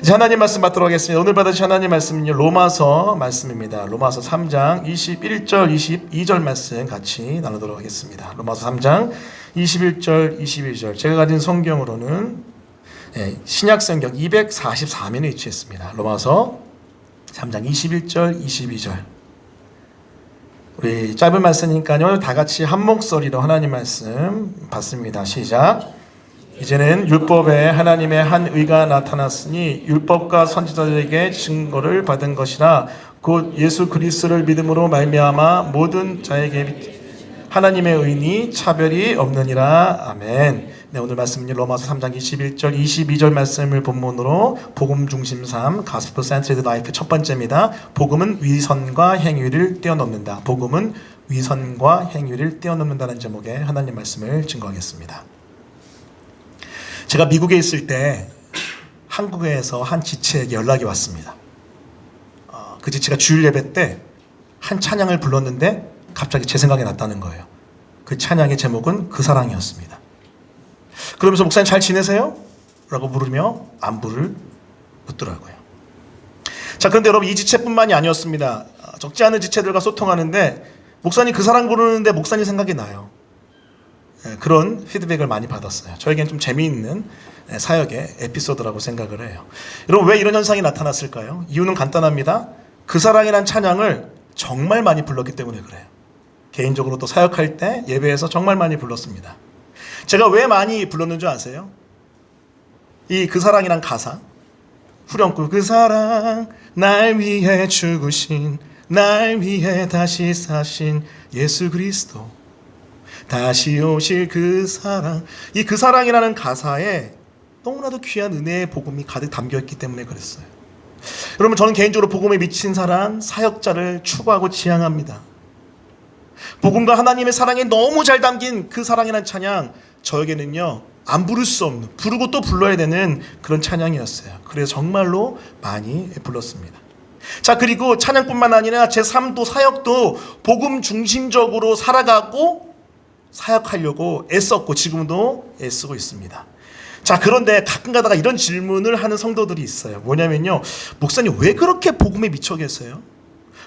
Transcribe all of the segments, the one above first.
이제 하나님 말씀 받도록 하겠습니다. 오늘 받으신 하나님 말씀은요, 로마서 말씀입니다. 로마서 3장 21절 22절 말씀 같이 나누도록 하겠습니다. 로마서 3장 21절 22절, 제가 가진 성경으로는 신약성경 244면에 위치했습니다. 로마서 3장 21절 22절. 우리 짧은 말씀이니까요, 다 같이 한 목소리로 하나님 말씀 받습니다. 시작. 이제는 율법에 하나님의 한 의가 나타났으니 율법과 선지자들에게 증거를 받은 것이라 곧 예수 그리스도를 믿음으로 말미암아 모든 자에게 하나님의 의니 차별이 없느니라. 아멘. 네, 오늘 말씀은 로마서 3장 21절 22절 말씀을 본문으로 복음 중심 삶 가스펠 센트리드 라이프 첫 번째입니다. 복음은 위선과 행위를 뛰어넘는다. 복음은 위선과 행위를 뛰어넘는다는 제목의 하나님 말씀을 증거하겠습니다. 제가 미국에 있을 때 한국에서 한 지체에게 연락이 왔습니다. 그 지체가 주일 예배 때 한 찬양을 불렀는데 갑자기 제 생각이 났다는 거예요. 그 찬양의 제목은 그 사랑이었습니다. 그러면서 목사님 잘 지내세요? 라고 물으며 안부를 묻더라고요. 자, 그런데 여러분, 이 지체뿐만이 아니었습니다. 적지 않은 지체들과 소통하는데 목사님 그 사랑 부르는데 목사님 생각이 나요. 그런 피드백을 많이 받았어요. 저에겐 좀 재미있는 사역의 에피소드라고 생각을 해요. 여러분, 왜 이런 현상이 나타났을까요? 이유는 간단합니다. 그 사랑이란 찬양을 정말 많이 불렀기 때문에 그래요. 개인적으로 또 사역할 때 예배에서 정말 많이 불렀습니다. 제가 왜 많이 불렀는 줄 아세요? 이 그 사랑이란 가사, 후렴구 그 사랑 날 위해 죽으신, 날 위해 다시 사신 예수 그리스도, 다시 오실 그 사랑, 이 그 사랑이라는 가사에 너무나도 귀한 은혜의 복음이 가득 담겨있기 때문에 그랬어요. 여러분, 저는 개인적으로 복음에 미친 사람, 사역자를 추구하고 지향합니다. 복음과 하나님의 사랑이 너무 잘 담긴 그 사랑이라는 찬양, 저에게는요 안 부를 수 없는, 부르고 또 불러야 되는 그런 찬양이었어요. 그래서 정말로 많이 불렀습니다. 자, 그리고 찬양뿐만 아니라 제 삶도 사역도 복음 중심적으로 살아가고 사역하려고 애썼고 지금도 애쓰고 있습니다. 자, 그런데 가끔 가다가 이런 질문을 하는 성도들이 있어요. 뭐냐면요, 목사님 왜 그렇게 복음에 미쳐 계세요?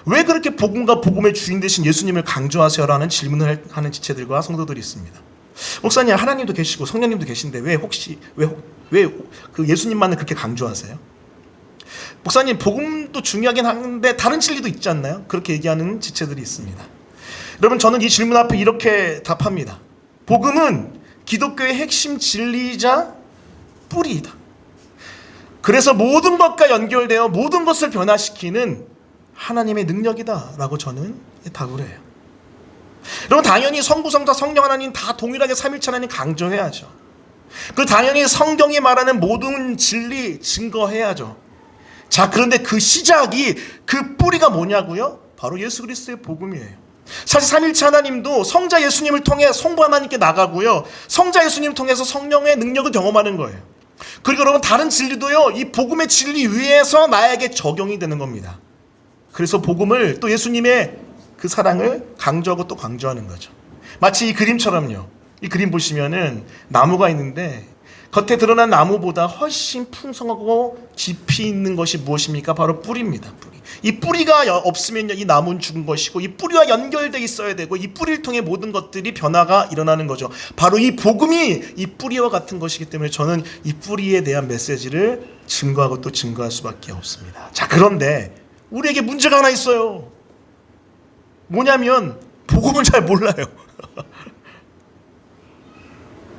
왜 그렇게 복음과 복음의 주인 되신 예수님을 강조하세요? 라는 질문을 하는 지체들과 성도들이 있습니다. 목사님, 하나님도 계시고 성령님도 계신데 왜 그 예수님만을 그렇게 강조하세요? 목사님, 복음도 중요하긴 한데 다른 진리도 있지 않나요? 그렇게 얘기하는 지체들이 있습니다. 여러분, 저는 이 질문 앞에 이렇게 답합니다. 복음은 기독교의 핵심 진리이자 뿌리이다. 그래서 모든 것과 연결되어 모든 것을 변화시키는 하나님의 능력이다 라고 저는 답을 해요. 여러분, 당연히 성부, 성자, 성령 하나님 다 동일하게 삼위일체 하나님 강조해야죠. 그 당연히 성경이 말하는 모든 진리 증거해야죠. 자, 그런데 그 시작이, 그 뿌리가 뭐냐고요? 바로 예수 그리스도의 복음이에요. 사실 삼위일체 하나님도 성자 예수님을 통해 성부 하나님께 나가고요, 성자 예수님을 통해서 성령의 능력을 경험하는 거예요. 그리고 여러분, 다른 진리도요 이 복음의 진리 위에서 나에게 적용이 되는 겁니다. 그래서 복음을, 또 예수님의 그 사랑을 강조하고 또 강조하는 거죠. 마치 이 그림처럼요, 이 그림 보시면은 나무가 있는데 겉에 드러난 나무보다 훨씬 풍성하고 깊이 있는 것이 무엇입니까? 바로 뿌리입니다. 뿌리. 이 뿌리가 없으면요 이 나무는 죽은 것이고, 이 뿌리와 연결되어 있어야 되고, 이 뿌리를 통해 모든 것들이 변화가 일어나는 거죠. 바로 이 복음이 이 뿌리와 같은 것이기 때문에 저는 이 뿌리에 대한 메시지를 증거하고 또 증거할 수밖에 없습니다. 자, 그런데 우리에게 문제가 하나 있어요. 뭐냐면 복음을 잘 몰라요.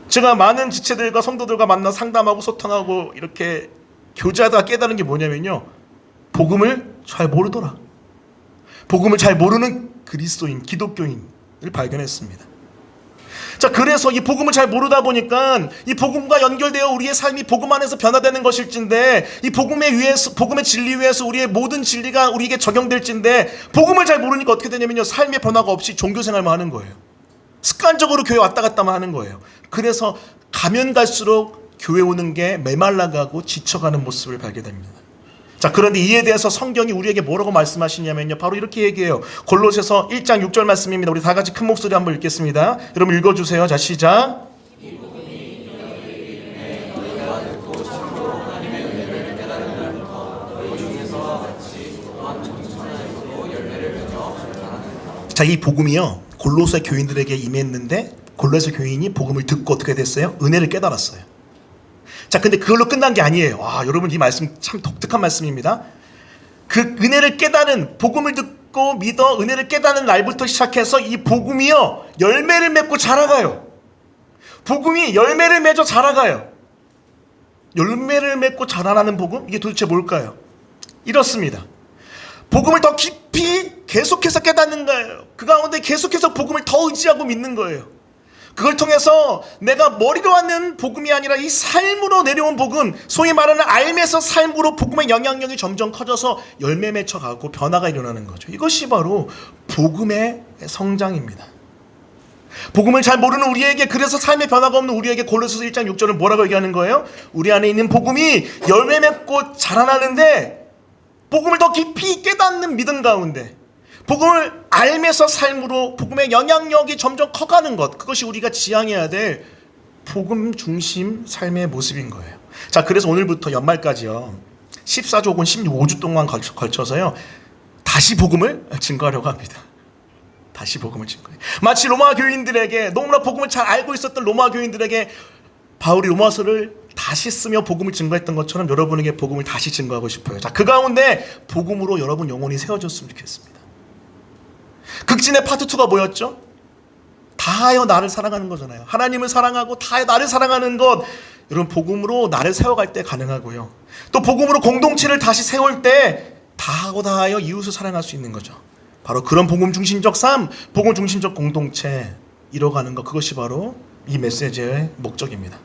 제가 많은 지체들과 성도들과 만나 상담하고 소통하고 이렇게 교제하다가 깨달은 게 뭐냐면요, 복음을 잘 모르더라. 복음을 잘 모르는 그리스도인, 기독교인을 발견했습니다. 자, 그래서 이 복음을 잘 모르다 보니까 이 복음과 연결되어 우리의 삶이 복음 안에서 변화되는 것일진데, 이 복음의 진리 위에서 우리의 모든 진리가 우리에게 적용될진데, 복음을 잘 모르니까 어떻게 되냐면요, 삶의 변화가 없이 종교 생활만 하는 거예요. 습관적으로 교회 왔다 갔다만 하는 거예요. 그래서 가면 갈수록 교회 오는 게 메말라가고 지쳐가는 모습을 발견됩니다. 자, 그런데 이에 대해서 성경이 우리에게 뭐라고 말씀하시냐면요, 바로 이렇게 얘기해요. 골로새서 1장 6절 말씀입니다. 우리 다 같이 큰 목소리 한번 읽겠습니다. 여러분 읽어주세요. 자, 시작. 자, 이 복음이요 골로새 교인들에게 임했는데 골로새 교인이 복음을 듣고 어떻게 됐어요? 은혜를 깨달았어요. 자, 근데 그걸로 끝난 게 아니에요. 와, 여러분 이 말씀 참 독특한 말씀입니다. 그 은혜를 깨달은, 복음을 듣고 믿어 은혜를 깨달은 날부터 시작해서 이 복음이요 열매를 맺고 자라가요. 복음이 열매를 맺어 자라가요. 열매를 맺고 자라나는 복음? 이게 도대체 뭘까요? 이렇습니다. 복음을 더 깊이 계속해서 깨닫는 거예요. 그 가운데 계속해서 복음을 더 의지하고 믿는 거예요. 그걸 통해서 내가 머리로 하는 복음이 아니라 이 삶으로 내려온 복음, 소위 말하는 알면서 삶으로 복음의 영향력이 점점 커져서 열매 맺혀가고 변화가 일어나는 거죠. 이것이 바로 복음의 성장입니다. 복음을 잘 모르는 우리에게, 그래서 삶의 변화가 없는 우리에게 골로새서 1장 6절은 뭐라고 얘기하는 거예요? 우리 안에 있는 복음이 열매 맺고 자라나는데 복음을 더 깊이 깨닫는 믿음 가운데 복음을 알면서 삶으로 복음의 영향력이 점점 커가는 것, 그것이 우리가 지향해야 될 복음 중심 삶의 모습인 거예요. 자, 그래서 오늘부터 연말까지요 14주 혹은 15주 동안 걸쳐서요 다시 복음을 증거하려고 합니다. 다시 복음을 증거해요. 마치 로마 교인들에게, 너무나 복음을 잘 알고 있었던 로마 교인들에게 바울이 로마서를 다시 쓰며 복음을 증거했던 것처럼 여러분에게 복음을 다시 증거하고 싶어요. 자, 그 가운데 복음으로 여러분 영혼이 세워졌으면 좋겠습니다. 극진의 파트 2가 뭐였죠? 다하여 나를 사랑하는 거잖아요. 하나님을 사랑하고 다하여 나를 사랑하는 것, 여러분 복음으로 나를 세워갈 때 가능하고요. 또 복음으로 공동체를 다시 세울 때 다하여 이웃을 사랑할 수 있는 거죠. 바로 그런 복음 중심적 삶, 복음 중심적 공동체 이뤄가는 것, 그것이 바로 이 메시지의 목적입니다.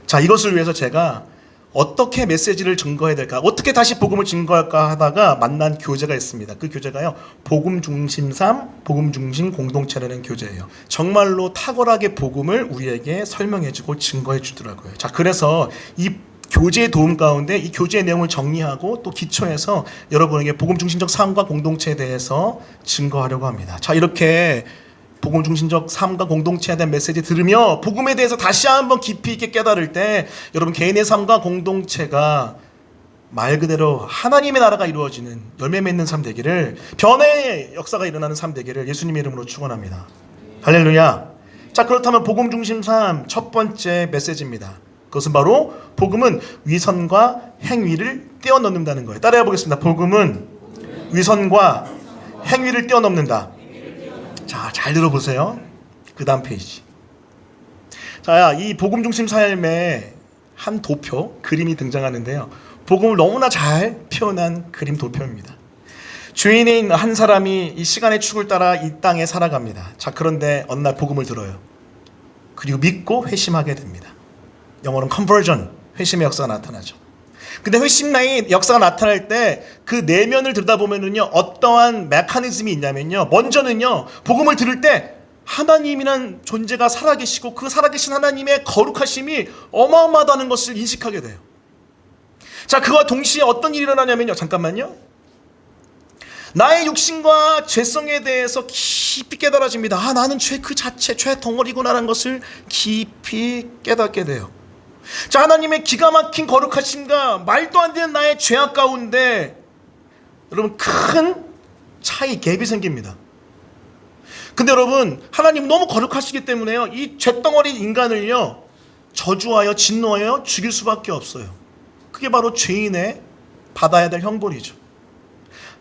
자, 이것을 위해서 제가 어떻게 메시지를 증거해야 될까, 어떻게 다시 복음을 증거할까 하다가 만난 교재가 있습니다. 그 교재가요 복음 중심 삶, 복음 중심 공동체라는 교재예요. 정말로 탁월하게 복음을 우리에게 설명해주고 증거해 주더라고요. 자, 그래서 이 교재의 도움 가운데 이 교재의 내용을 정리하고 또 기초해서 여러분에게 복음 중심적 삶과 공동체에 대해서 증거하려고 합니다. 자, 이렇게 복음 중심적 삶과 공동체에 대한 메시지 들으며 복음에 대해서 다시 한번 깊이 있게 깨달을 때 여러분 개인의 삶과 공동체가 말 그대로 하나님의 나라가 이루어지는 열매 맺는 삶 되기를, 변화의 역사가 일어나는 삶 되기를 예수님의 이름으로 축원합니다. 할렐루야. 자, 그렇다면 복음 중심 삶 첫 번째 메시지입니다. 그것은 바로 복음은 위선과 행위를 뛰어넘는다는 거예요. 따라해 보겠습니다. 복음은 위선과 행위를 뛰어넘는다. 자, 잘 들어보세요. 그 다음 페이지. 자, 이 복음 중심 삶의 한 도표, 그림이 등장하는데요. 복음을 너무나 잘 표현한 그림 도표입니다. 주인인 한 사람이 이 시간의 축을 따라 이 땅에 살아갑니다. 자, 그런데 어느 날 복음을 들어요. 그리고 믿고 회심하게 됩니다. 영어로는 conversion, 회심의 역사가 나타나죠. 근데 회심의 역사가 나타날 때 그 내면을 들여다보면은요 어떠한 메커니즘이 있냐면요, 먼저는요 복음을 들을 때 하나님이란 존재가 살아계시고 그 살아계신 하나님의 거룩하심이 어마어마하다는 것을 인식하게 돼요. 자, 그와 동시에 어떤 일이 일어나냐면요, 잠깐만요, 나의 육신과 죄성에 대해서 깊이 깨달아집니다. 아, 나는 죄 그 자체, 죄 덩어리구나라는 것을 깊이 깨닫게 돼요. 자, 하나님의 기가 막힌 거룩하심과 말도 안 되는 나의 죄악 가운데 여러분 큰 차이, 갭이 생깁니다. 근데 여러분 하나님 너무 거룩하시기 때문에요 이 죄덩어리 인간을요 저주하여 진노하여 죽일 수밖에 없어요. 그게 바로 죄인의 받아야 될 형벌이죠.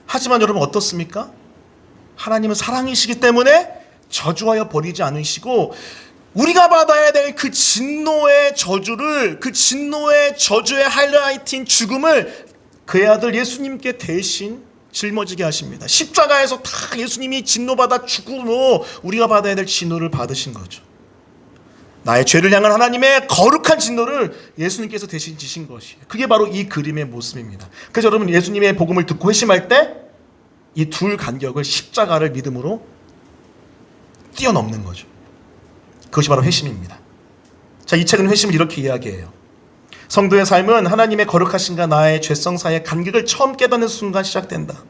하지만 여러분 어떻습니까? 하나님은 사랑이시기 때문에 저주하여 버리지 않으시고 우리가 받아야 될 그 진노의 저주를, 그 진노의 저주의 하이라이트인 죽음을 그의 아들 예수님께 대신 짊어지게 하십니다. 십자가에서 다 예수님이 진노받아 죽음으로 우리가 받아야 될 진노를 받으신 거죠. 나의 죄를 향한 하나님의 거룩한 진노를 예수님께서 대신 지신 것이에요. 그게 바로 이 그림의 모습입니다. 그래서 여러분 예수님의 복음을 듣고 회심할 때 이 둘 간격을, 십자가를 믿음으로 뛰어넘는 거죠. 그것이 바로 회심입니다. 자, 이 책은 회심을 이렇게 이야기해요. 성도의 삶은 하나님의 거룩하심과 나의 죄성 사이의 간격을 처음 깨닫는 순간 시작된다.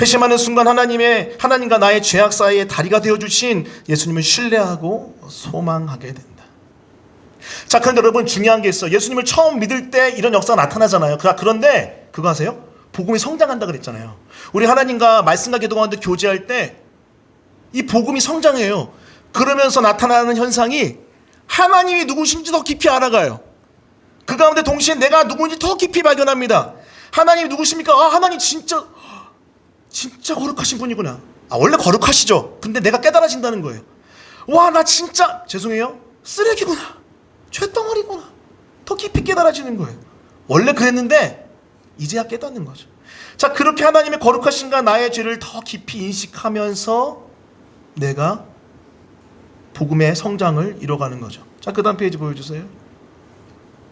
회심하는 순간 하나님과 나의 죄악 사이의 다리가 되어주신 예수님을 신뢰하고 소망하게 된다. 자, 그런데 여러분 중요한 게 있어요. 예수님을 처음 믿을 때 이런 역사가 나타나잖아요. 그런데 그거 아세요? 복음이 성장한다 그랬잖아요. 우리 하나님과 말씀과 기도 가운데 교제할 때 이 복음이 성장해요. 그러면서 나타나는 현상이 하나님이 누구신지 더 깊이 알아가요. 그 가운데 동시에 내가 누군지 더 깊이 발견합니다. 하나님이 누구십니까? 아, 하나님 진짜 거룩하신 분이구나. 아, 원래 거룩하시죠. 근데 내가 깨달아진다는 거예요. 와, 나 진짜 죄송해요, 쓰레기구나, 죄덩어리구나. 더 깊이 깨달아지는 거예요. 원래 그랬는데 이제야 깨닫는 거죠. 자, 그렇게 하나님의 거룩하신가 나의 죄를 더 깊이 인식하면서 내가 복음의 성장을 이뤄가는 거죠. 자, 그 다음 페이지 보여주세요.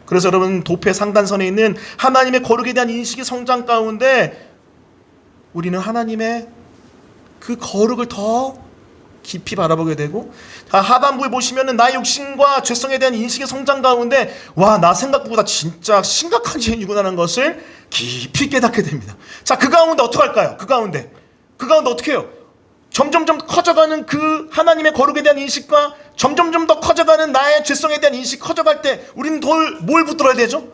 그래서 여러분, 도표의 상단선에 있는 하나님의 거룩에 대한 인식의 성장 가운데 우리는 하나님의 그 거룩을 더 깊이 바라보게 되고, 하단부에 보시면은 나의 욕심과 죄성에 대한 인식의 성장 가운데 와, 나 생각보다 진짜 심각한 죄인이구나 하는 것을 깊이 깨닫게 됩니다. 자, 그 가운데 어떻게 할까요? 그 가운데 어떻게 해요? 점점점 커져가는 그 하나님의 거룩에 대한 인식과 점점점 더 커져가는 나의 죄성에 대한 인식이 커져갈 때 우리는 뭘 붙들어야 되죠?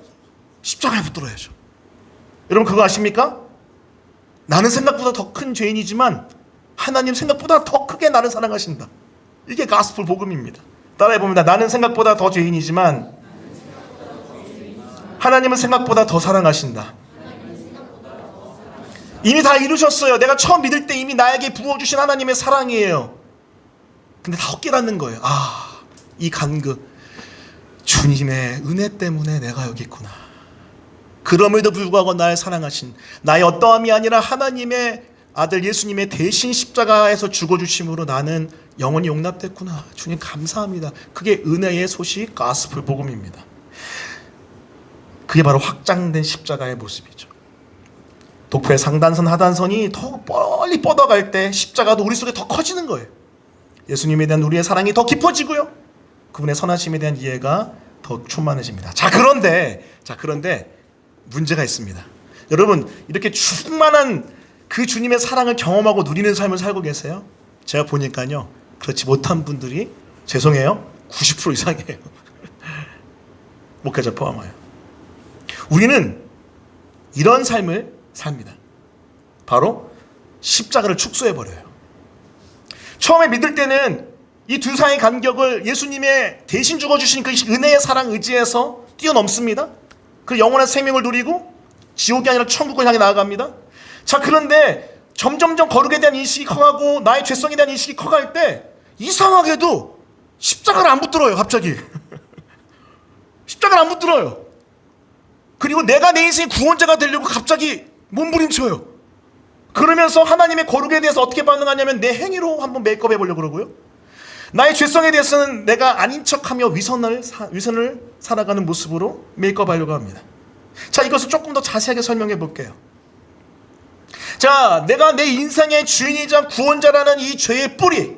십자가에 붙들어야죠. 여러분, 그거 아십니까? 나는 생각보다 더 큰 죄인이지만 하나님 생각보다 더 크게 나를 사랑하신다. 이게 가스펠 복음입니다. 따라해봅니다. 나는 생각보다 더 죄인이지만 하나님은 생각보다 더 사랑하신다. 이미 다 이루셨어요. 내가 처음 믿을 때 이미 나에게 부어주신 하나님의 사랑이에요. 근데 다 깨닫는 거예요. 아, 이 간극, 주님의 은혜 때문에 내가 여기 있구나. 그럼에도 불구하고 나를 사랑하신, 나의 어떠함이 아니라 하나님의 아들 예수님의 대신 십자가에서 죽어주심으로 나는 영원히 용납됐구나. 주님 감사합니다. 그게 은혜의 소식, 가스펠 복음입니다. 그게 바로 확장된 십자가의 모습이죠. 도표의 상단선 하단선이 더 멀리 뻗어갈 때 십자가도 우리 속에 더 커지는 거예요. 예수님에 대한 우리의 사랑이 더 깊어지고요, 그분의 선하심에 대한 이해가 더 충만해집니다. 자, 그런데 문제가 있습니다. 여러분, 이렇게 충만한 그 주님의 사랑을 경험하고 누리는 삶을 살고 계세요? 제가 보니까요, 그렇지 못한 분들이, 죄송해요, 90% 이상이에요. 목회자 포함하여. 우리는 이런 삶을 삽니다. 바로 십자가를 축소해버려요. 처음에 믿을 때는 이 두 사이의 간격을 예수님의 대신 죽어주신 그 은혜의 사랑 의지에서 뛰어넘습니다. 그 영원한 생명을 누리고 지옥이 아니라 천국을 향해 나아갑니다. 자, 그런데 점점점 거룩에 대한 인식이 커가고 나의 죄성에 대한 인식이 커갈 때 이상하게도 십자가를 안 붙들어요. 갑자기 십자가를 안 붙들어요. 그리고 내가 내 인생의 구원자가 되려고 갑자기 몸부림쳐요. 그러면서 하나님의 거룩에 대해서 어떻게 반응하냐면 내 행위로 한번 메이크업 해보려고 그러고요, 나의 죄성에 대해서는 내가 아닌 척하며 위선을 살아가는 모습으로 메이크업 하려고 합니다. 자, 이것을 조금 더 자세하게 설명해 볼게요. 자, 내가 내 인생의 주인이자 구원자라는 이 죄의 뿌리,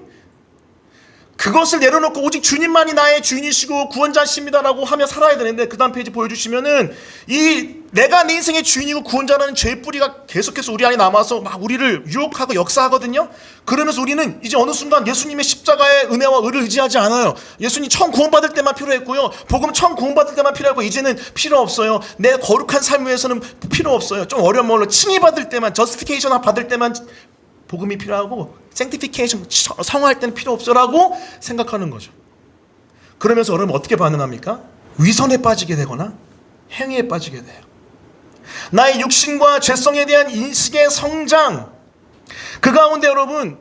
그것을 내려놓고 오직 주님만이 나의 주인이시고 구원자십니다라고 하며 살아야 되는데, 그 다음 페이지 보여주시면은 이 내가 내 인생의 주인이고 구원자라는 죄의 뿌리가 계속해서 우리 안에 남아서 막 우리를 유혹하고 역사하거든요. 그러면서 우리는 이제 어느 순간 예수님의 십자가의 은혜와 의를 의지하지 않아요. 예수님 처음 구원받을 때만 필요했고요, 복음 처음 구원받을 때만 필요하고 이제는 필요 없어요. 내 거룩한 삶 위해서는 필요 없어요. 좀 어려운 말로 칭의 받을 때만, 저스티피케이션 받을 때만 복음이 필요하고 sanctification, 성화할 때는 필요 없어라고 생각하는 거죠. 그러면서 여러분 어떻게 반응합니까? 위선에 빠지게 되거나 행위에 빠지게 돼요. 나의 육신과 죄성에 대한 인식의 성장, 그 가운데 여러분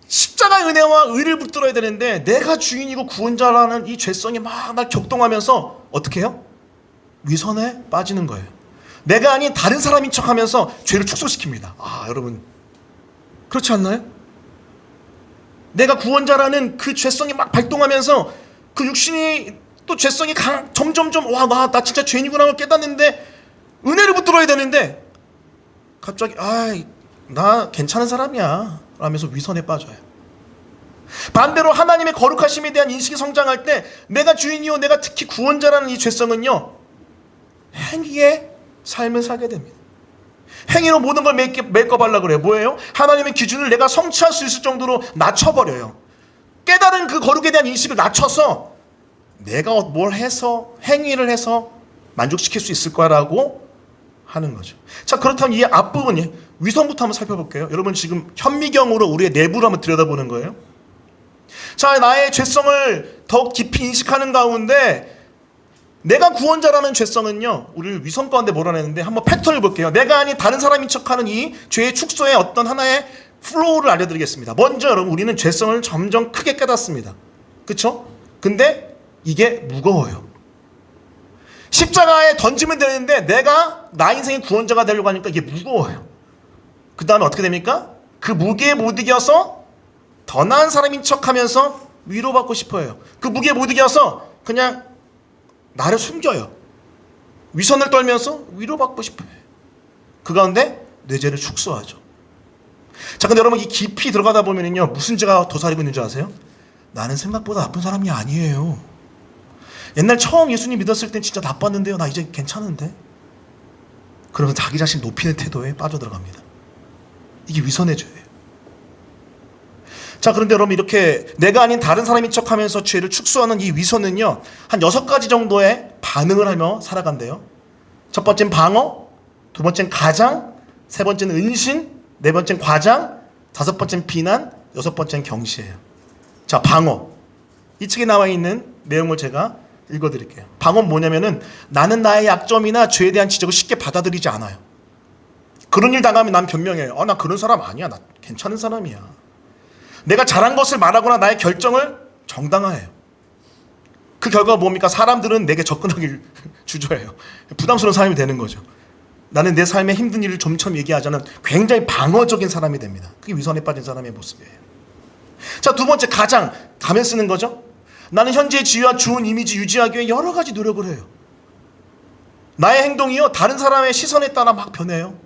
십자가의 은혜와 의를 붙들어야 되는데 내가 주인이고 구원자라는 이 죄성이 막 날 격동하면서 어떻게 해요? 위선에 빠지는 거예요. 내가 아닌 다른 사람인 척하면서 죄를 축소시킵니다. 아, 여러분 그렇지 않나요? 내가 구원자라는 그 죄성이 막 발동하면서 그 육신이 또 죄성이 점점점 와, 나 진짜 죄인이구나 를 깨닫는데 은혜를 붙들어야 되는데 갑자기 나 괜찮은 사람이야 라면서 위선에 빠져요. 반대로 하나님의 거룩하심에 대한 인식이 성장할 때 내가 주인이요, 내가 특히 구원자라는 이 죄성은요, 행위의 삶을 살게 됩니다. 행위로 모든 걸 메이크업하려고 그래요. 뭐예요? 하나님의 기준을 내가 성취할 수 있을 정도로 낮춰버려요. 깨달은 그 거룩에 대한 인식을 낮춰서 내가 뭘 해서, 행위를 해서 만족시킬 수 있을 거라고 하는 거죠. 자, 그렇다면 이 앞부분이 위선부터 한번 살펴볼게요. 여러분 지금 현미경으로 우리의 내부를 한번 들여다보는 거예요. 자, 나의 죄성을 더욱 깊이 인식하는 가운데 내가 구원자라는 죄성은요, 우리를 위선 가운데 몰아내는데 한번 패턴을 볼게요. 내가 아닌 다른 사람인 척하는 이 죄의 축소의 어떤 하나의 플로우를 알려드리겠습니다. 먼저 여러분, 우리는 죄성을 점점 크게 깨닫습니다. 그렇죠? 근데 이게 무거워요. 십자가에 던지면 되는데 내가 나 인생의 구원자가 되려고 하니까 이게 무거워요. 그 다음에 어떻게 됩니까? 그 무게에 못 이겨서 더 나은 사람인 척하면서 위로받고 싶어요. 그 무게에 못 이겨서 그냥 나를 숨겨요. 위선을 떨면서 위로받고 싶어요. 그 가운데 내 죄를 축소하죠. 자, 근데 여러분 이 깊이 들어가다 보면은요, 무슨 죄가 도사리고 있는 줄 아세요? 나는 생각보다 나쁜 사람이 아니에요. 옛날 처음 예수님 믿었을 땐 진짜 나빴는데요, 나 이제 괜찮은데. 그러면서 자기 자신 높이는 태도에 빠져들어갑니다. 이게 위선의 죄예요. 자, 그런데 여러분 이렇게 내가 아닌 다른 사람인 척하면서 죄를 축소하는 이 위선은요, 한 6가지 정도의 반응을 하며 살아간대요. 첫 번째는 방어, 두 번째는 가장, 세 번째는 은신, 네 번째는 과장, 다섯 번째는 비난, 여섯 번째는 경시예요. 자, 방어. 이 책에 나와 있는 내용을 제가 읽어드릴게요. 방어는 뭐냐면은 나는 나의 약점이나 죄에 대한 지적을 쉽게 받아들이지 않아요. 그런 일 당하면 난 변명해요. 나 그런 사람 아니야. 나 괜찮은 사람이야. 내가 잘한 것을 말하거나 나의 결정을 정당화해요. 그 결과가 뭡니까? 사람들은 내게 접근하기를 주저해요. 부담스러운 사람이 되는 거죠. 나는 내 삶의 힘든 일을 점점 얘기하자는 굉장히 방어적인 사람이 됩니다. 그게 위선에 빠진 사람의 모습이에요. 자, 두 번째, 가장. 가면 쓰는 거죠. 나는 현재의 지위와 좋은 이미지 유지하기 위해 여러 가지 노력을 해요. 나의 행동이요, 다른 사람의 시선에 따라 막 변해요.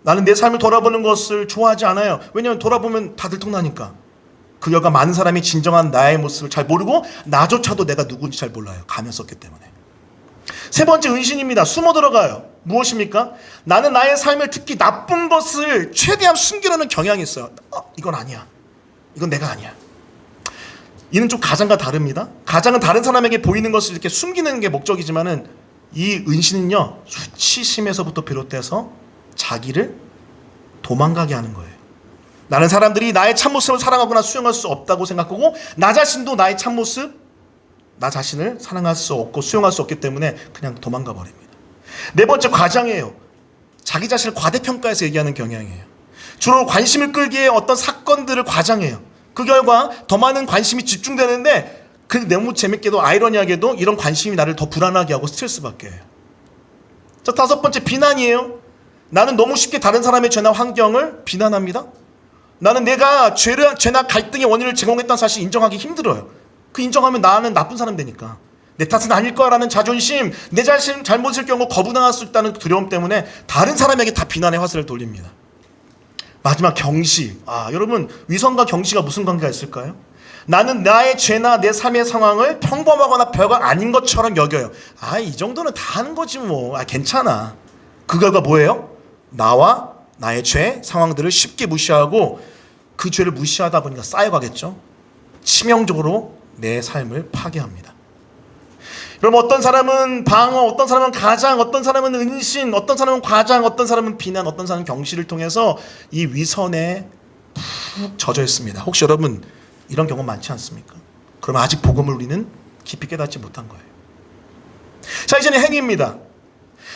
나는 내 삶을 돌아보는 것을 좋아하지 않아요. 왜냐하면 돌아보면 다 들통나니까. 그 결과 많은 사람이 진정한 나의 모습을 잘 모르고 나조차도 내가 누군지 잘 몰라요. 가면 썼기 때문에. 세 번째, 은신입니다. 숨어 들어가요. 무엇입니까? 나는 나의 삶을, 특히 나쁜 것을 최대한 숨기려는 경향이 있어요. 이건 아니야. 이건 내가 아니야. 이는 좀 가장과 다릅니다. 가장은 다른 사람에게 보이는 것을 이렇게 숨기는 게 목적이지만은 이 은신은요, 수치심에서부터 비롯돼서 자기를 도망가게 하는 거예요. 나는 사람들이 나의 참모습을 사랑하거나 수용할 수 없다고 생각하고 나 자신도 나의 참모습, 나 자신을 사랑할 수 없고 수용할 수 없기 때문에 그냥 도망가 버립니다. 네 번째, 과장이에요. 자기 자신을 과대평가해서 얘기하는 경향이에요. 주로 관심을 끌기 위해 어떤 사건들을 과장해요. 그 결과 더 많은 관심이 집중되는데 그 너무 재밌게도 아이러니하게도 이런 관심이 나를 더 불안하게 하고 스트레스 받게 해요. 자, 다섯 번째, 비난이에요. 나는 너무 쉽게 다른 사람의 죄나 환경을 비난합니다. 나는 내가 죄나 갈등의 원인을 제공했다는 사실 인정하기 힘들어요. 그 인정하면 나는 나쁜 사람 되니까. 내 탓은 아닐 거라는 자존심, 내 자신 잘못일 경우 거부당할 수 있다는 두려움 때문에 다른 사람에게 다 비난의 화살을 돌립니다. 마지막, 경시. 여러분, 위선과 경시가 무슨 관계가 있을까요? 나는 나의 죄나 내 삶의 상황을 평범하거나 별거 아닌 것처럼 여겨요. 이 정도는 다 하는 거지 뭐. 괜찮아. 그 결과 뭐예요? 나와 나의 죄, 상황들을 쉽게 무시하고 그 죄를 무시하다 보니까 쌓여가겠죠. 치명적으로 내 삶을 파괴합니다. 그럼 어떤 사람은 방어, 어떤 사람은 가장, 어떤 사람은 은신, 어떤 사람은 과장, 어떤 사람은 비난, 어떤 사람은 경시를 통해서 이 위선에 푹 젖어 있습니다. 혹시 여러분 이런 경우 많지 않습니까? 그러면 아직 복음을 우리는 깊이 깨닫지 못한 거예요. 자, 이제는 행위입니다.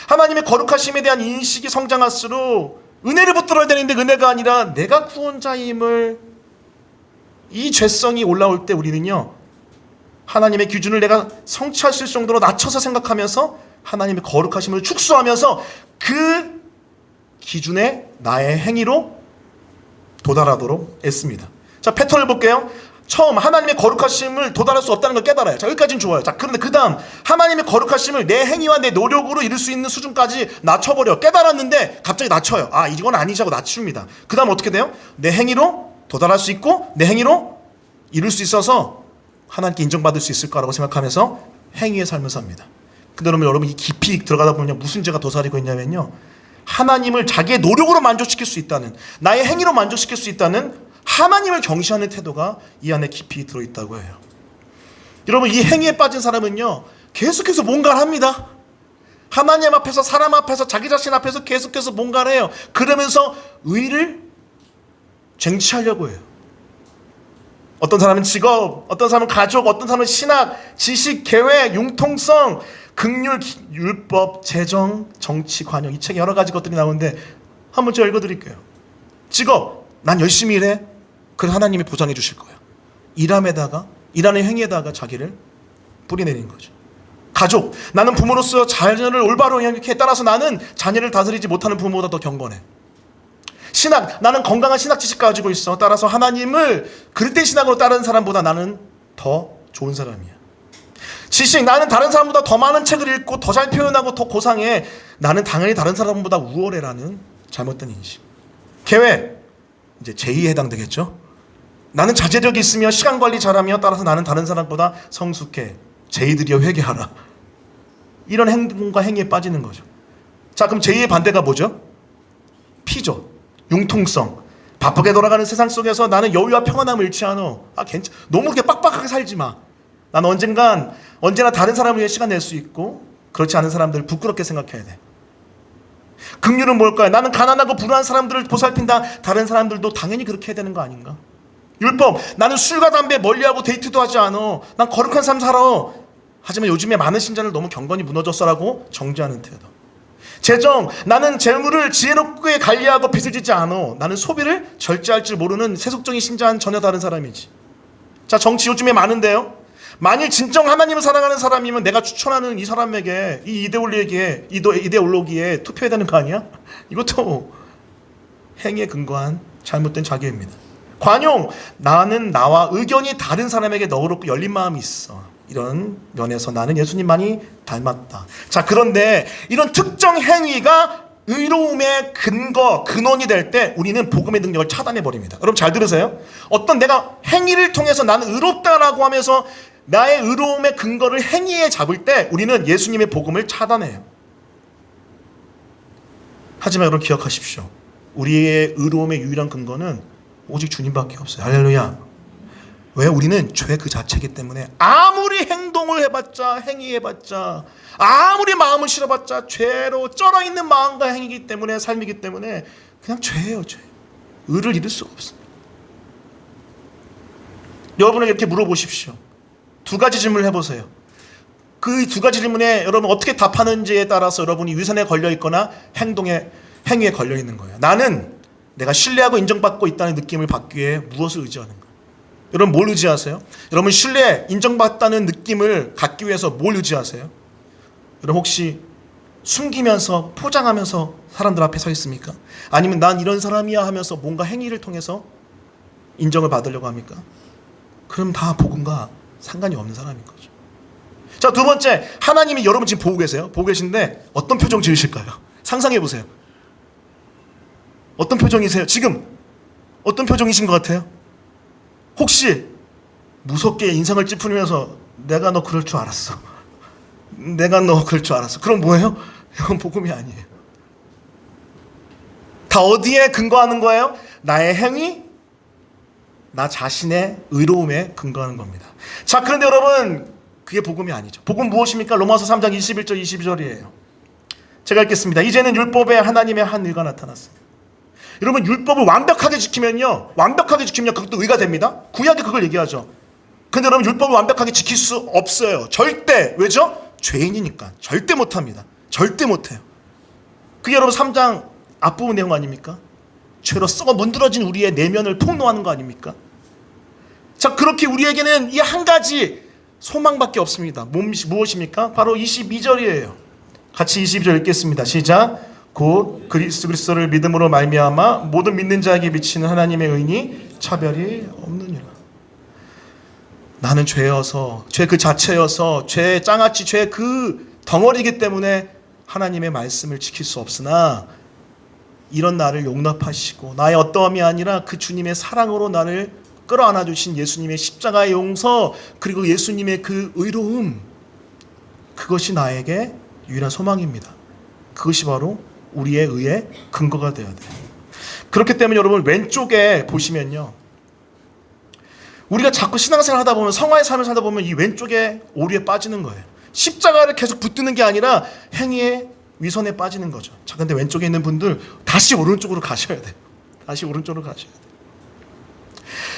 하나님의 거룩하심에 대한 인식이 성장할수록 은혜를 붙들어야 되는데 은혜가 아니라 내가 구원자임을, 이 죄성이 올라올 때 우리는요, 하나님의 기준을 내가 성취할 수 있을 정도로 낮춰서 생각하면서 하나님의 거룩하심을 축소하면서 그 기준에 나의 행위로 도달하도록 애씁니다. 자, 패턴을 볼게요. 처음, 하나님의 거룩하심을 도달할 수 없다는 걸 깨달아요. 자, 여기까지는 좋아요. 자, 그런데 그 다음, 하나님의 거룩하심을 내 행위와 내 노력으로 이룰 수 있는 수준까지 낮춰버려. 깨달았는데 갑자기 낮춰요. 이건 아니지 하고 낮춥니다. 그 다음 어떻게 돼요? 내 행위로 도달할 수 있고 내 행위로 이룰 수 있어서 하나님께 인정받을 수 있을 거라고 생각하면서 행위의 삶을 삽니다. 근데 여러분 이 깊이 들어가다 보면 무슨 죄가 도사리고 있냐면요, 하나님을 자기의 노력으로 만족시킬 수 있다는, 나의 행위로 만족시킬 수 있다는 하나님을 경시하는 태도가 이 안에 깊이 들어있다고 해요. 여러분, 이 행위에 빠진 사람은요, 계속해서 뭔가를 합니다. 하나님 앞에서, 사람 앞에서, 자기 자신 앞에서 계속해서 뭔가를 해요. 그러면서 의를 쟁취하려고 해요. 어떤 사람은 직업, 어떤 사람은 가족, 어떤 사람은 신학, 지식, 계획, 융통성, 긍휼, 율법, 재정, 정치, 관용. 이 책에 여러 가지 것들이 나오는데 한번 제가 읽어드릴게요. 직업, 난 열심히 일해. 그래서 하나님이 보장해 주실 거예요. 일하는 행위에다가 자기를 뿌리내리는 거죠. 가족, 나는 부모로서 자녀를 올바로 양육해. 따라서 나는 자녀를 다스리지 못하는 부모보다 더 경건해. 신학, 나는 건강한 신학 지식 가지고 있어. 따라서 하나님을 그릇된 신학으로 따르는 사람보다 나는 더 좋은 사람이야. 지식, 나는 다른 사람보다 더 많은 책을 읽고 더 잘 표현하고 더 고상해. 나는 당연히 다른 사람보다 우월해라는 잘못된 인식. 계획, 이제 제2에 해당되겠죠. 나는 자제력이 있으며 시간 관리 잘하며 따라서 나는 다른 사람보다 성숙해. 제2들이여 회개하라. 이런 행동과 행위에 빠지는 거죠. 자, 그럼 제2의 반대가 뭐죠? P죠. 융통성. 바쁘게 돌아가는 세상 속에서 나는 여유와 평안함을 잃지 않아. 너무 그렇게 빡빡하게 살지 마. 난 언제나 다른 사람을 위해 시간 낼 수 있고, 그렇지 않은 사람들을 부끄럽게 생각해야 돼. 긍휼은 뭘까요? 나는 가난하고 불우한 사람들을 보살핀다. 다른 사람들도 당연히 그렇게 해야 되는 거 아닌가? 율법, 나는 술과 담배 멀리하고 데이트도 하지 않아. 난 거룩한 삶 살아. 하지만 요즘에 많은 신자를 너무 경건이 무너졌어라고 정죄하는 태도. 재정, 나는 재물을 지혜롭게 관리하고 빚을 짓지 않아. 나는 소비를 절제할 줄 모르는 세속적인 신자와는 전혀 다른 사람이지. 자, 정치 요즘에 많은데요. 만일 진정 하나님을 사랑하는 사람이면 내가 추천하는 이 사람에게, 이 이데올로기에 투표해야 되는 거 아니야? 이것도 행위에 근거한 잘못된 자기입니다. 관용, 나는 나와 의견이 다른 사람에게 너그럽고 열린 마음이 있어. 이런 면에서 나는 예수님만이 닮았다. 자, 그런데 이런 특정 행위가 의로움의 근원이 될 때 우리는 복음의 능력을 차단해 버립니다. 여러분 잘 들으세요. 어떤 내가 행위를 통해서 나는 의롭다라고 하면서 나의 의로움의 근거를 행위에 잡을 때 우리는 예수님의 복음을 차단해요. 하지만 여러분 기억하십시오. 우리의 의로움의 유일한 근거는 오직 주님밖에 없어요. 할렐루야. 왜? 우리는 죄 그 자체이기 때문에 아무리 행동을 해봤자, 행위해봤자, 아무리 마음을 실어봤자 죄로 쩔어있는 마음과 행위이기 때문에, 삶이기 때문에 그냥 죄예요. 죄. 의를 이룰 수가 없습니다. 여러분에게 이렇게 물어보십시오. 두 가지 질문을 해보세요. 그 두 가지 질문에 여러분 어떻게 답하는지에 따라서 여러분이 위선에 걸려있거나 행위에 걸려있는 거예요. 나는 내가 신뢰하고 인정받고 있다는 느낌을 받기 위해 무엇을 의지하는가? 여러분 뭘 의지하세요? 여러분 신뢰, 인정받다는 느낌을 갖기 위해서 뭘 의지하세요? 여러분 혹시 숨기면서 포장하면서 사람들 앞에 서 있습니까? 아니면 난 이런 사람이야 하면서 뭔가 행위를 통해서 인정을 받으려고 합니까? 그럼 다 복음과 상관이 없는 사람인 거죠. 자, 두 번째, 하나님이 여러분 지금 보고 계세요. 보고 계신데 어떤 표정 지으실까요? 상상해 보세요. 어떤 표정이세요? 지금 어떤 표정이신 것 같아요? 혹시 무섭게 인상을 찌푸리면서 내가 너 그럴 줄 알았어. 내가 너 그럴 줄 알았어. 그럼 뭐예요? 이건 복음이 아니에요. 다 어디에 근거하는 거예요? 나의 행위, 나 자신의 의로움에 근거하는 겁니다. 자, 그런데 여러분 그게 복음이 아니죠. 복음 무엇입니까? 로마서 3장 21절 22절이에요. 제가 읽겠습니다. 이제는 율법에 하나님의 한 의가 나타났습니다. 여러분 율법을 완벽하게 지키면요 그것도 의가 됩니다. 구약이 그걸 얘기하죠. 근데 여러분 율법을 완벽하게 지킬 수 없어요. 절대. 왜죠? 죄인이니까 절대 못합니다. 절대 못해요. 그게 여러분 3장 앞부분 내용 아닙니까? 죄로 썩어 문드러진 우리의 내면을 폭로하는 거 아닙니까? 자, 그렇게 우리에게는 이 한 가지 소망밖에 없습니다. 무엇입니까? 바로 22절이에요. 같이 22절 읽겠습니다. 시작. 곧 그리스도를 믿음으로 말미암아 모든 믿는 자에게 미치는 하나님의 의니 차별이 없느니라. 나는 죄여서, 죄 그 자체여서, 죄 장아찌, 죄 그 덩어리이기 때문에 하나님의 말씀을 지킬 수 없으나 이런 나를 용납하시고 나의 어떠함이 아니라 그 주님의 사랑으로 나를 끌어안아 주신 예수님의 십자가의 용서, 그리고 예수님의 그 의로움, 그것이 나에게 유일한 소망입니다. 그것이 바로 우리의 의의 근거가 되어야 돼요. 그렇기 때문에 여러분 왼쪽에 보시면요, 우리가 자꾸 신앙생활 하다 보면, 성화의 삶을 살다 보면 이 왼쪽에 오류에 빠지는 거예요. 십자가를 계속 붙드는 게 아니라 행위의 위선에 빠지는 거죠. 자, 근데 왼쪽에 있는 분들 다시 오른쪽으로 가셔야 돼요. 다시 오른쪽으로 가셔야 돼요.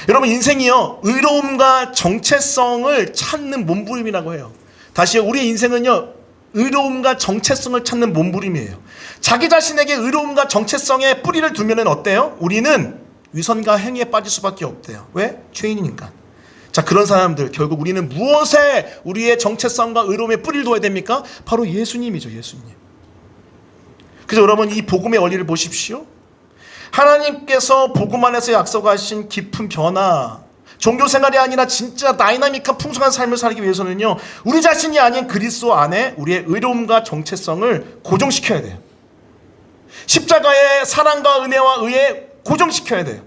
여러분, 인생이요, 의로움과 정체성을 찾는 몸부림이라고 해요. 다시요, 우리의 인생은요, 의로움과 정체성을 찾는 몸부림이에요. 자기 자신에게 의로움과 정체성에 뿌리를 두면 어때요? 우리는 위선과 행위에 빠질 수밖에 없대요. 왜? 죄인이니까. 자, 그런 사람들, 결국 우리는 무엇에 우리의 정체성과 의로움에 뿌리를 둬야 됩니까? 바로 예수님이죠. 예수님. 그래서 여러분, 이 복음의 원리를 보십시오. 하나님께서 복음 안에서 약속하신 깊은 변화, 종교 생활이 아니라 진짜 다이나믹한 풍성한 삶을 살기 위해서는요, 우리 자신이 아닌 그리스도 안에 우리의 의로움과 정체성을 고정시켜야 돼요. 십자가의 사랑과 은혜와 의에 고정시켜야 돼요.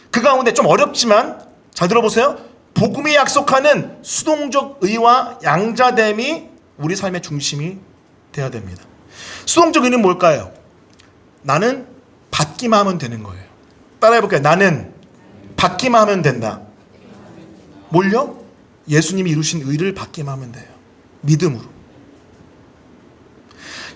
그 가운데 좀 어렵지만 잘 들어보세요. 복음이 약속하는 수동적 의와 양자됨이 우리 삶의 중심이 되어야 됩니다. 수동적 의는 뭘까요? 나는 받기만 하면 되는 거예요. 따라해볼까요? 나는 받기만 하면 된다. 뭘요? 예수님이 이루신 의를 받기만 하면 돼요. 믿음으로.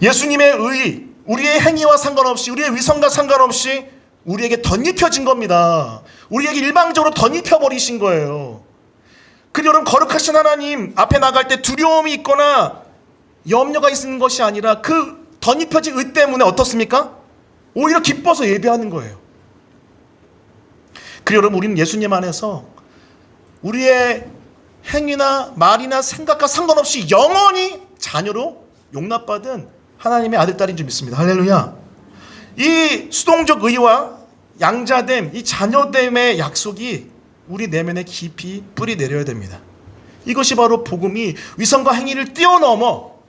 예수님의 의, 우리의 행위와 상관없이, 우리의 위선과 상관없이 우리에게 덧입혀진 겁니다. 우리에게 일방적으로 덧입혀버리신 거예요. 그리고 여러분, 거룩하신 하나님 앞에 나갈 때 두려움이 있거나 염려가 있는 것이 아니라 그 덧입혀진 의 때문에 어떻습니까? 오히려 기뻐서 예배하는 거예요. 그리고 여러분, 우리는 예수님 안에서 우리의 행위나 말이나 생각과 상관없이 영원히 자녀로 용납받은 하나님의 아들, 딸인 줄 믿습니다. 할렐루야. 이 수동적 의와 양자됨, 이 자녀됨의 약속이 우리 내면에 깊이 뿌리 내려야 됩니다. 이것이 바로 복음이 위선과 행위를 뛰어넘어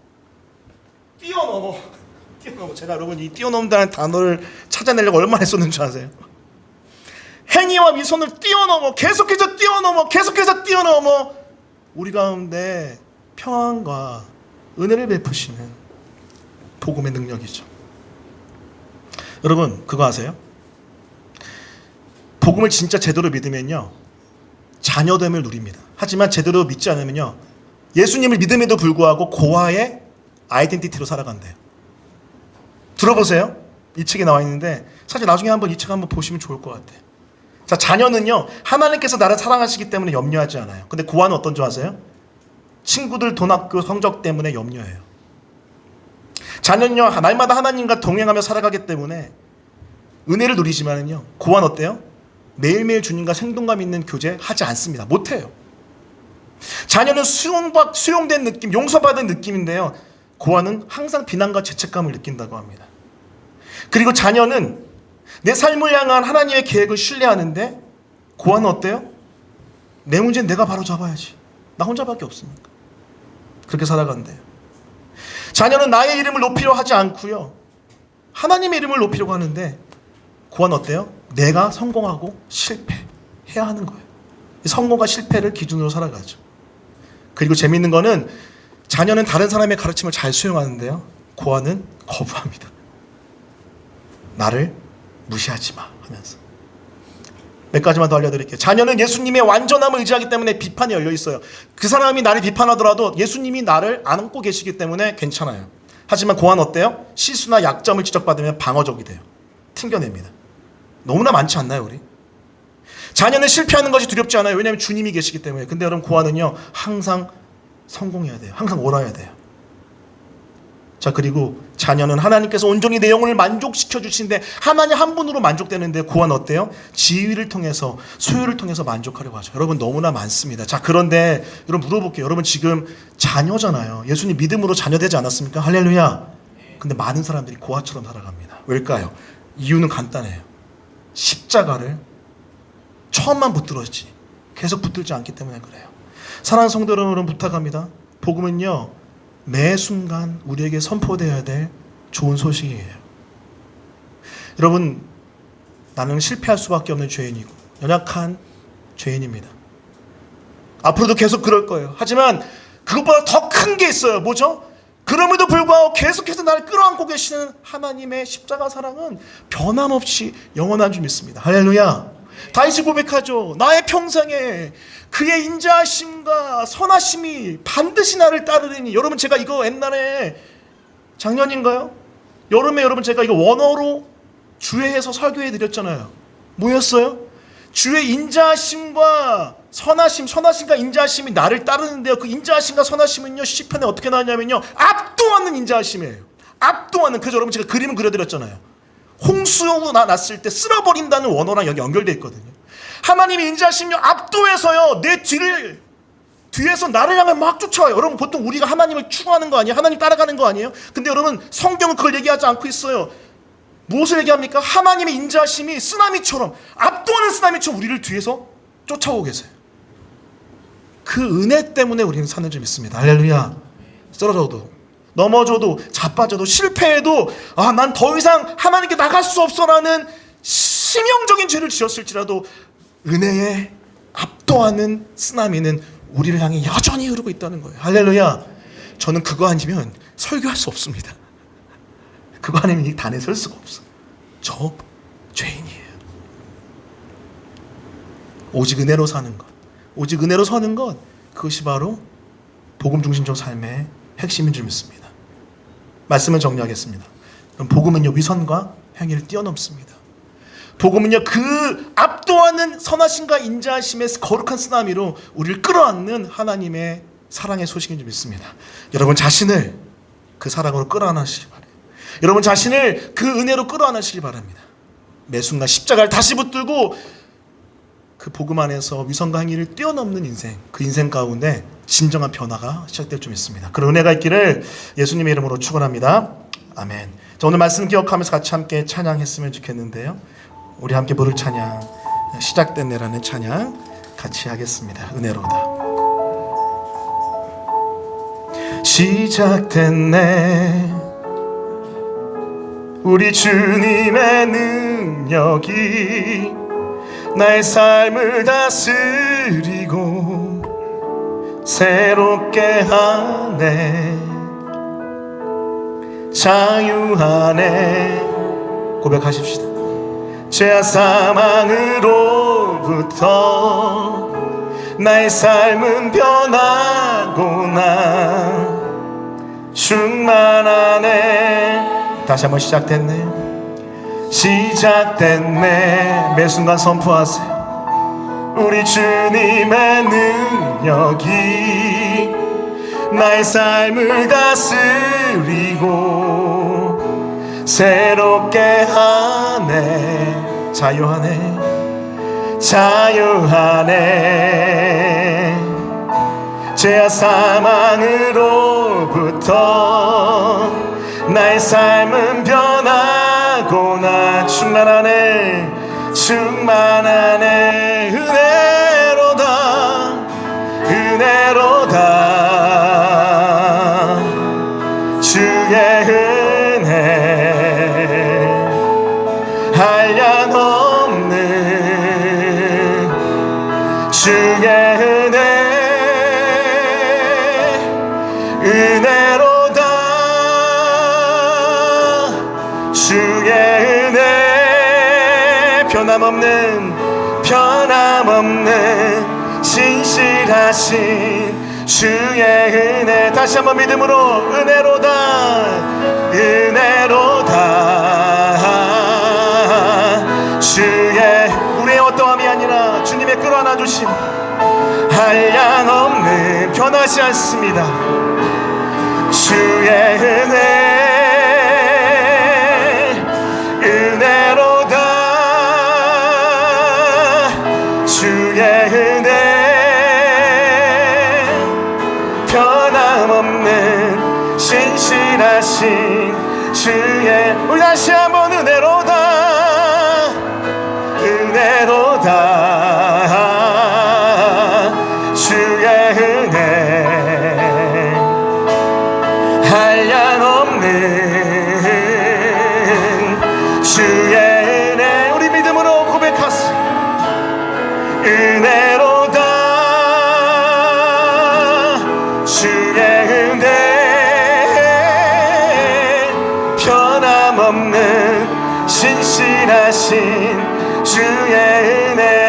제가 여러분, 이 뛰어넘다는 단어를 찾아내려고 얼마나 했었는 줄 아세요? 행위와 위선을 계속해서 뛰어넘어 우리 가운데 평안과 은혜를 베푸시는 복음의 능력이죠. 여러분, 그거 아세요? 복음을 진짜 제대로 믿으면요, 자녀됨을 누립니다. 하지만 제대로 믿지 않으면요, 예수님을 믿음에도 불구하고 고아의 아이덴티티로 살아간대요. 들어보세요. 이 책에 나와 있는데 사실 나중에 한번 이 책 한번 보시면 좋을 것 같아요. 자, 자녀는요, 하나님께서 나를 사랑하시기 때문에 염려하지 않아요. 근데 고아는 어떤 줄 아세요? 친구들, 돈, 학교, 성적 때문에 염려해요. 자녀는요, 날마다 하나님과 동행하며 살아가기 때문에 은혜를 누리지만은요, 고아는 어때요? 매일매일 주님과 생동감 있는 교제 하지 않습니다. 못해요. 자녀는 수용된 느낌, 용서받은 느낌인데요, 고아는 항상 비난과 죄책감을 느낀다고 합니다. 그리고 자녀는 내 삶을 향한 하나님의 계획을 신뢰하는데, 고아는 어때요? 내 문제는 내가 바로 잡아야지. 나 혼자밖에 없으니까. 그렇게 살아간대요. 자녀는 나의 이름을 높이려 하지 않고요, 하나님의 이름을 높이려고 하는데, 고아는 어때요? 내가 성공하고 실패해야 하는 거예요. 성공과 실패를 기준으로 살아가죠. 그리고 재미있는 거는 자녀는 다른 사람의 가르침을 잘 수용하는데요, 고아는 거부합니다. 나를 무시하지 마 하면서. 몇 가지만 더 알려드릴게요. 자녀는 예수님의 완전함을 의지하기 때문에 비판이 열려 있어요. 그 사람이 나를 비판하더라도 예수님이 나를 안고 계시기 때문에 괜찮아요. 하지만 고아는 어때요? 실수나 약점을 지적받으면 방어적이 돼요. 튕겨냅니다. 너무나 많지 않나요, 우리? 자녀는 실패하는 것이 두렵지 않아요. 왜냐하면 주님이 계시기 때문에. 근데 여러분, 고아는요, 항상 성공해야 돼요. 항상 옳아야 돼요. 자, 그리고 자녀는 하나님께서 온전히 내 영혼을 만족시켜 주시는데 하나님 한 분으로 만족되는데, 고아는 어때요? 지위를 통해서, 소유를 통해서 만족하려고 하죠. 여러분, 너무나 많습니다. 자, 그런데 여러분, 물어볼게요. 여러분, 지금 자녀잖아요. 예수님 믿음으로 자녀되지 않았습니까? 할렐루야. 근데 많은 사람들이 고아처럼 살아갑니다. 왜일까요? 이유는 간단해요. 십자가를 처음만 붙들었지 계속 붙들지 않기 때문에 그래요. 사랑하는 성도 여러분, 부탁합니다. 복음은요, 매 순간 우리에게 선포되어야 될 좋은 소식이에요. 여러분, 나는 실패할 수밖에 없는 죄인이고 연약한 죄인입니다. 앞으로도 계속 그럴 거예요. 하지만 그것보다 더 큰 게 있어요. 뭐죠? 그럼에도 불구하고 계속해서 나를 끌어안고 계시는 하나님의 십자가 사랑은 변함없이 영원한 줄 믿습니다. 할렐루야. 다윗이 고백하죠. 나의 평생에 그의 인자하심과 선하심이 반드시 나를 따르리니. 여러분, 제가 이거 옛날에 작년인가요? 여름에 여러분 제가 이거 원어로 주회해서 설교해 드렸잖아요. 뭐였어요? 주의 인자하심과 선하심과 인자하심이 나를 따르는데요. 그 인자하심과 선하심은요, 시편에 어떻게 나왔냐면요, 압도하는 인자하심이에요. 압도하는. 그래서 여러분 제가 그림을 그려드렸잖아요. 홍수가 났을 때 쓸어버린다는 원어랑 여기 연결되어 있거든요. 하나님의 인자하심요, 압도해서요, 내 뒤에서 나를 향해 막 쫓아와요. 여러분, 보통 우리가 하나님을 추구하는 거 아니에요? 하나님 따라가는 거 아니에요? 근데 여러분, 성경은 그걸 얘기하지 않고 있어요. 무엇을 얘기합니까? 하나님의 인자하심이 쓰나미처럼, 압도하는 쓰나미처럼 우리를 뒤에서 쫓아오고 계세요. 그 은혜 때문에 우리는 사는 줄 믿습니다. 할렐루야. 쓰러져도, 넘어져도, 자빠져도, 실패해도, 난 더 이상 하나님께 나갈 수 없어라는 치명적인 죄를 지었을지라도 은혜의 압도하는 쓰나미는 우리를 향해 여전히 흐르고 있다는 거예요. 할렐루야. 저는 그거 아니면 설교할 수 없습니다. 그거 아니면 이 단에 설 수가 없어. 저 죄인이에요. 오직 은혜로 사는 것, 오직 은혜로 서는 것, 그것이 바로 복음 중심적 삶의 핵심인 줄 믿습니다. 말씀을 정리하겠습니다. 그럼 복음은요, 위선과 행위를 뛰어넘습니다. 복음은요, 그 압도하는 선하심과 인자하심의 거룩한 쓰나미로 우리를 끌어안는 하나님의 사랑의 소식인 줄 믿습니다. 여러분 자신을 그 사랑으로 끌어안으시기 바랍니다. 여러분 자신을 그 은혜로 끌어안으시기 바랍니다. 매 순간 십자가를 다시 붙들고 그 복음 안에서 위선과 행위를 뛰어넘는 인생, 그 인생 가운데 진정한 변화가 시작될 줄 믿습니다. 그런 은혜가 있기를 예수님의 이름으로 축원합니다. 아멘. 자, 오늘 말씀 기억하면서 같이 함께 찬양했으면 좋겠는데요. 우리 함께 부를 찬양, 시작됐네라는 찬양 같이 하겠습니다. 은혜로다. 시작됐네, 우리 주님의 능력이 나의 삶을 다스리고 새롭게 하네. 자유하네. 고백하십시다. 죄와 사망으로부터 나의 삶은 변하고나 충만하네. 다시 한번 시작됐네. 매 순간 선포하세요. 우리 주님의 능력이 나의 삶을 다스리고 새롭게 하네. 자유하네. 죄와 사망으로부터 나의 삶은 변하고나 충만하네. 은혜로다. 주의 은혜 한량없는 주의 은혜로다. 주의 은혜 변함없는 신실하신 주의 은혜. 다시 한번 믿음으로 은혜로다. 주의, 우리의 어떠함이 아니라 주님의 끌어안아 주심, 한량없는, 변하지 않습니다. 주의 은혜로다. 주의 은혜 변함없는 신실하신 주의. 우리 다시 한번 은혜로다. 주의 은혜 한량없는 주의 은혜. 우리 믿음으로 고백하세. 은혜로다. 주의 은혜 변함없는 신실하신 주의 은혜.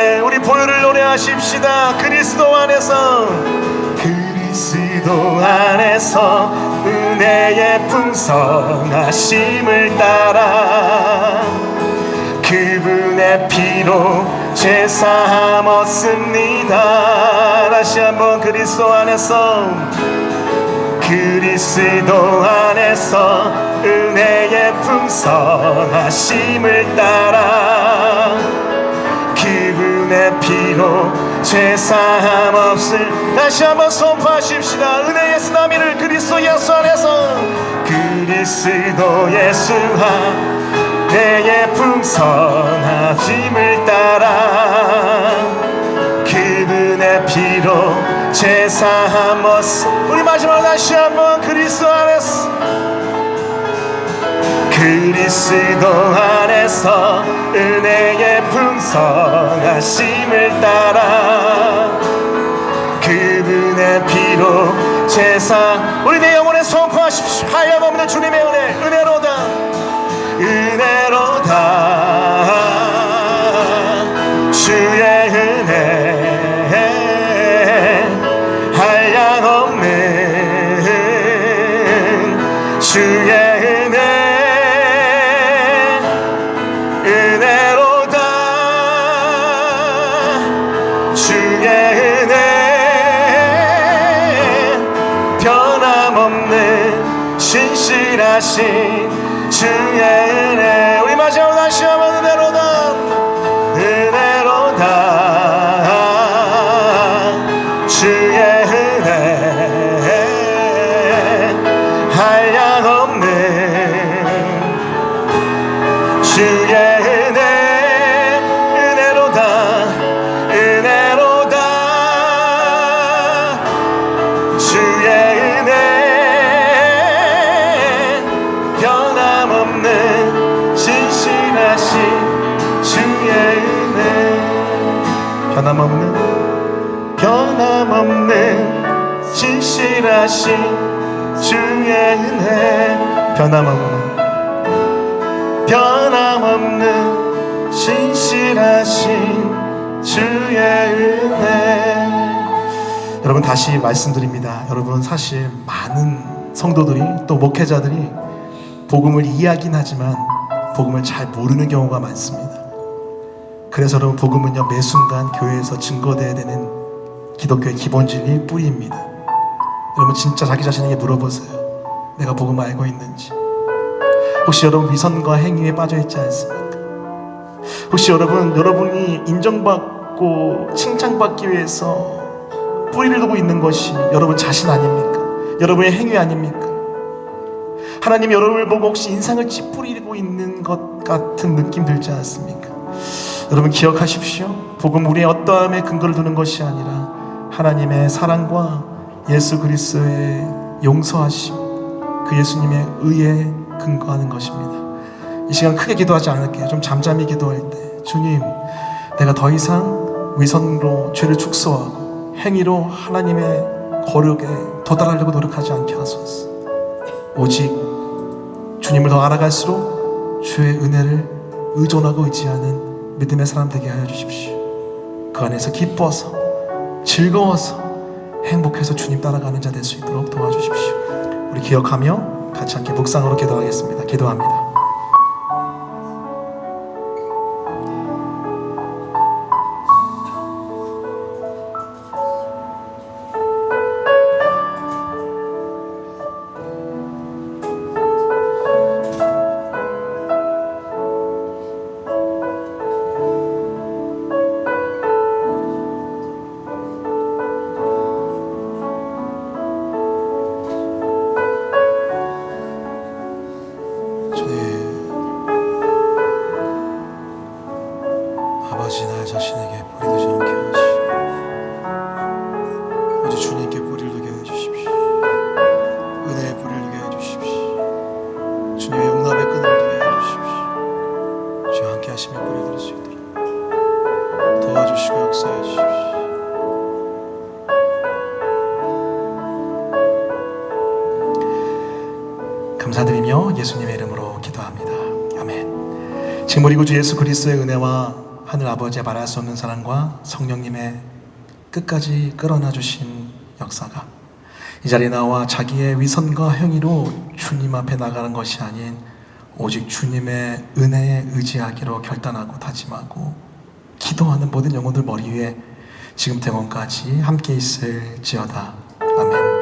소원하십시다. 그리스도 안에서, 그리스도 안에서 은혜의 풍성하심을 따라 그분의 피로 죄사함 얻습니다. 다시 한번, 그리스도 안에서, 그리스도 안에서 은혜의 풍성하심을 따라 그분의 피로 죄사함 없을. 다시 한번 선포하십시다. 은혜의 쓰나미를 그리스도 예수 안에서, 그리스도 예수 은혜의 풍성하심을 따라 그분의 피로 죄사함 없을. 우리 마지막으로 다시 한번, 그리스도 안에서, 그리스도 안에서 은혜의 풍성하심을 따라 그분의 피로 죄사. 우리 내 영혼에 선포하십시오. 하염없는 주님의 은혜, 은혜로다, 은혜로다. 주의 은혜 한량없는 주의 신실하신 주의 은혜. 우리 마지막으로 다시 한번, 은혜로다, 은혜로다. 주의 은혜 한량없는 주의 은혜, 은혜로다, 은혜로다. 주의 은혜 변함없는 신실하신 주의 은혜, 변함없는 신실하신 주의 은혜, 변함없는 신실하신 주의 은혜. 여러분, 다시 말씀드립니다. 여러분, 사실 많은 성도들이, 또 목회자들이 복음을 이해하긴 하지만 복음을 잘 모르는 경우가 많습니다. 그래서 여러분, 복음은요, 매 순간 교회에서 증거되어야 되는 기독교의 기본 진리, 뿌리입니다. 여러분, 진짜 자기 자신에게 물어보세요. 내가 복음을 알고 있는지. 혹시 여러분 위선과 행위에 빠져있지 않습니까? 혹시 여러분이 인정받고 칭찬받기 위해서 뿌리를 두고 있는 것이 여러분 자신 아닙니까? 여러분의 행위 아닙니까? 하나님이 여러분을 보고 혹시 인상을 찌푸리고 있는 것 같은 느낌 들지 않습니까? 여러분, 기억하십시오. 복음 우리의 어떠함에 근거를 두는 것이 아니라 하나님의 사랑과 예수 그리스도의 용서하심, 그 예수님의 의에 근거하는 것입니다. 이 시간 크게 기도하지 않을게요. 좀 잠잠히 기도할 때, 주님, 내가 더 이상 위선으로 죄를 축소하고 행위로 하나님의 거룩에 도달하려고 노력하지 않게 하소서. 오직 주님을 더 알아갈수록 주의 은혜를 의존하고 의지하는 믿음의 사람 되게 하여 주십시오. 그 안에서 기뻐서, 즐거워서, 행복해서 주님 따라가는 자 될 수 있도록 도와주십시오. 우리 기억하며 같이 함께 묵상으로 기도하겠습니다. 기도합니다. 아버지, 나 자신에게 뿌리 두지 않게 하시오. 오직 주님께 뿌리를 두게 해주십시오. 은혜의 뿌리를 두게 해주십시오. 주님의 용납의 끈을 두게 해주십시오. 주와 함께 하시며 뿌리 들을 수 있도록 도와주시고 역사해 주십시오. 감사드리며 예수님의 이름으로 기도합니다. 아멘. 지금 우리 구주 예수 그리스도의 은혜와 하늘 아버지의 말할 수 없는 사랑과 성령님의 끝까지 끌어놔 주신 역사가 이 자리에 나와 자기의 위선과 행위로 주님 앞에 나가는 것이 아닌 오직 주님의 은혜에 의지하기로 결단하고 다짐하고 기도하는 모든 영혼들 머리 위에 지금 영원까지 함께 있을지어다. 아멘.